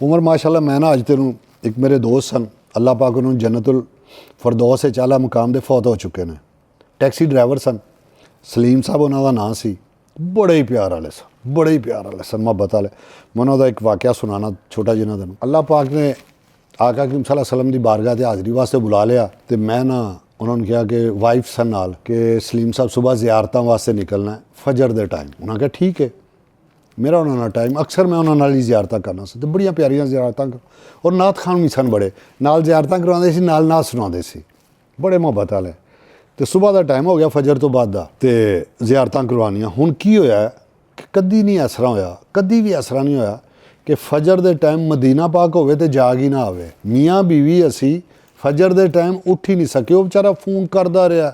उमर माशाल्लाह मैं ना अज तेनों एक मेरे दोस्त सन अल्लाह पाक उन्होंने जन्नतुल फरदौस आला मुकाम दे फौत हो चुके हैं। टैक्सी ड्राइवर सन, सलीम साहब उन्हों का नाम सी। बड़े ही प्यार वाले सन, बड़े ही प्यार वाले सन, मुहब्बत वाले। मैं उन्होंने एक वाक़या सुनाना छोटा जिन्ना तेन। अल्लाह पाक ने आका करीम सल्लल्लाहु अलैहि वसल्लम की बारगाह से हाज़री वास्ते बुला लिया। तो मैं ना उन्होंने कहा कि वाइफ सन नाल कि सलीम साहब सुबह ज़ियारतों वास्ते निकलना है फजर दे टाइम। उन्होंने कहा ठीक है, मेरा उन्होंने टाइम अक्सर मैं उन्होंने ही ज़ियारत करना सी। तो बड़िया प्यारियां ज़ियारत और नात खान भी सन, बड़े नाल ज़ियारत करवाते सी, नाल नात सुनाते सी, बड़े मुहब्बत वाले। तो सुबह का टाइम हो गया फजर तो बाद का, तो ज़ियारत करवानियां। हुण की होया कि कदी नहीं असरा होया, कदी भी असरा नहीं होया कि फजर दे टाइम मदीना पाक होवे ते जाग ही ना आवे। मियाँ बीवी असी फजर दे टाइम उठ ही नहीं सके। वो बेचारा फोन करता रहा,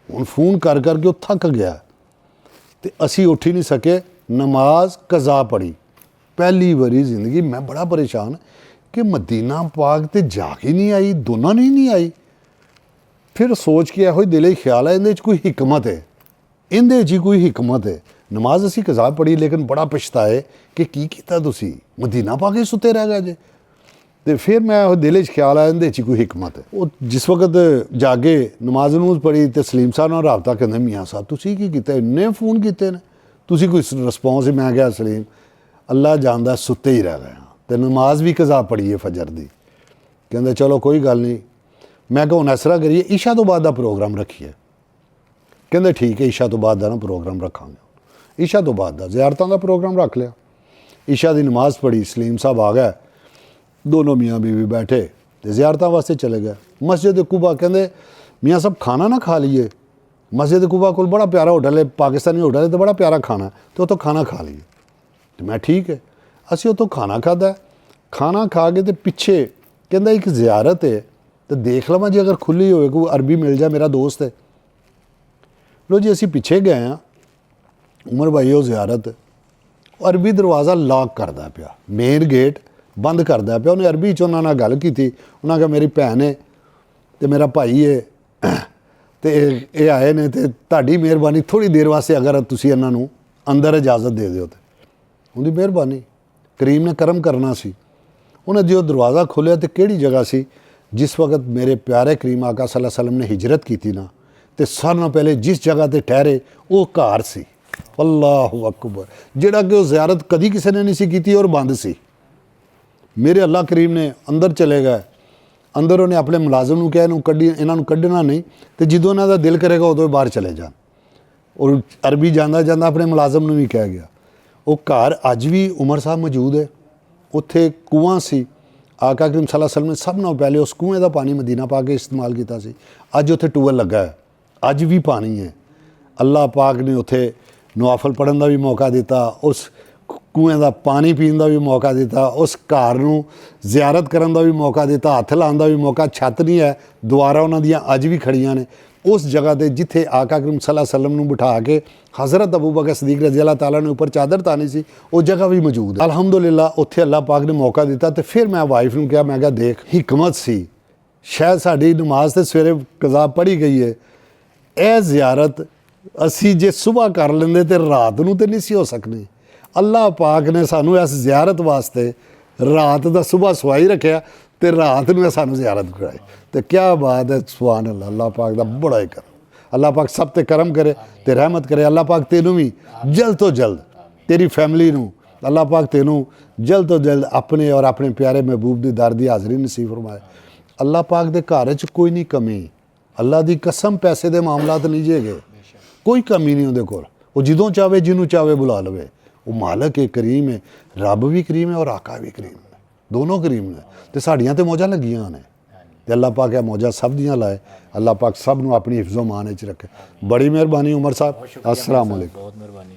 हुण फोन कर करके वो थक गया, तो असी उठ ही नहीं सके। नमाज कज़ा पढ़ी। पहली बारी जिंदगी मैं बड़ा परेशान कि मदीना पाक ते जाग ही नहीं आई, दोनों ने ही नहीं आई। फिर सोच के यहो दिल ख्याल है इहदे च कोई हिकमत है, इहदे च कोई हिकमत है। नमाज असी कज़ा पढ़ी लेकिन बड़ा पछताए कि की कीता तुसी, मदीना पाक ही सुते रह गए जे। तो फिर मैं दिल च ख्याल आया इहदे च कोई हिकमत है। वो जिस वक्त जागे नमाज नमूज पढ़ी तो सलीम साहब नाल राबता कहंदे मियाँ साहब तुसी की कीता, इन्ने फोन कीते ने, तुसी कोई रिस्पॉन्स ही। मैं क्या सलीम अल्लाह जानदा सुते ही रह गए, तो नमाज भी कज़ा पढ़ी है फजर दी। कहते चलो कोई गल नहीं। मैं कहा हुण इस तरह करिए ईशा तो बाद का प्रोग्राम रखिए। कहते ठीक है ईशा तो बाद का ना प्रोग्राम रखांगे। ईशा तो बाद का ज़ियारतों का प्रोग्राम रख लिया। ईशा की नमाज पढ़ी, सलीम साहब आ गए, दोनों मियाँ बीवी बैठे तो ज़ियारतों वास्ते चले गए। मस्जिद कुबा कहते मियाँ साहब खाना ना खा लीए, मस्जिद कुबा को बड़ा प्यारा होटल है, पाकिस्तानी होटल है, तो बड़ा प्यारा खाना है, तो खाना खा लीए। तो मैं ठीक है, असी तो खाना खादा। खाना खा के तो पिछे कहता एक ज़ियारत है, तो देख लवां जी अगर खुली होए, कोई अरबी मिल जाए, मेरा दोस्त है। लो जी असी पिछे गए हाँ, उमर भाई वो ज़ियारत अरबी दरवाज़ा लॉक करदा पिया, मेन गेट बंद करदा पिया। उन्हें अरबी च उन्हां नाल गल कीती। उन्हां कहा मेरी भैन है तो मेरा भाई है, तो ये आए ने, तो तुहाडी मेहरबानी थोड़ी देर वास्ते अगर तुसी इन्हां नूं अंदर इजाजत दे दिओ। तो उनकी मेहरबानी, करीम ने करम करना सी। उन्हें जो दरवाज़ा खोलिया तो किहड़ी जगह सी जिस वक्त मेरे प्यारे करीम आका सल्लल्लाहु अलैहि वसल्लम ने हिजरत की थी ना, तो सारे नाल पहले जिस जगह ते ठहरे वो घर सी। अल्लाहु अकबर, जिहड़ा कि वो ज़ियारत कदी किसी ने नहीं सी कीती और बंद सी। मेरे अल्लाह करीम ने अंदर चले गए। अंदर उन्हें अपने मुलाजम नूं कहा इन्हूं कड्ढी, इन्हां नूं कड्ढना नहीं, तो जदों इन्हां दा दिल करेगा उदों बाहर चले जान। और अरबी जांदा जांदा अपने मुलाजम नूं भी कह गया। वो घर अज भी उमर साहब मौजूद है, उत्थे कुआं सी। आका करीम सल्लल्लाहु अलैहि वसल्लम ने सब नाल पहले उस कुएं का पानी मदीना पा के इस्तेमाल किया सी। अज उत्थे टूबल लगा है, अज भी पानी है। अल्लाह पाक ने उत्थे नवाफल पढ़न का भी मौका दिता, उस कुएं का पानी पीने का भी मौका दिता, उस घर नूं ज़ियारत करन का भी मौका दिता, हथ लाने का भी मौका। छत नहीं है, दुआरा उन्हां दियां अज भी खड़ियां ने उस जगह ते जिथे आका करीम सल्लल्लाहु अलैहि वसल्लम नूं बिठा के हज़रत अबू बकर सदीक रज़ी अल्लाह तआला ने ऊपर चादर तानी सी, वो जगह भी मौजूद है अल्हम्दुलिल्लाह। उत्थे अल्लाह पाक ने मौका दिता। तो फिर मैं वाइफ नूं कहा, मैं कहा देख हिकमत सी, शायद साडी नमाज तो सवेरे कज़ा पढ़ी गई है, यह ज़ियारत असी जे सुबह कर लेंदे तो रात नूं तो नहीं सी हो सकनी। अल्लाह पाक ने सानू इस ज़ियारत वास्ते रात का सुबह सवाई रखा, तो रात में सानू ज़ियारत कराई। तो क्या बात है, सुभान अल्लाह। अल्लाह पाक का बड़ा ही करम। अल्लाह पाक सब ते करम करे, ते रहमत करे। अल्लाह पाक तेनू भी जल्द तो जल्द, तेरी फैमिली नू अल्लाह पाक तेनू जल्द तो जल्द अपने और अपने प्यारे महबूब दी दर दी हाज़री नसीब फरमाए। अल्लाह पाक दे घर च कोई नहीं कमी, अल्लाह दी कसम पैसे दे मामलात नहीं जेगे, कोई कमी नहीं उहदे कोल। वो जदों चाहे जिन्हों चाहे बुला लवे। वो मालक है, करीम है, रब भी करीम है और आका भी करीम है, दोनों करीम ने। तो साड़ियाँ तो मौजा लगियां ने, तो अल्लाह पाक यह मौजा सब दियाँ लाए। अल्लाह पाक सब नूं अपनी हिफ्ज़ो मान च रखे। बड़ी मेहरबानी उमर साहब, अस्सलाम वालेकुम। बहुत मेहरबानी।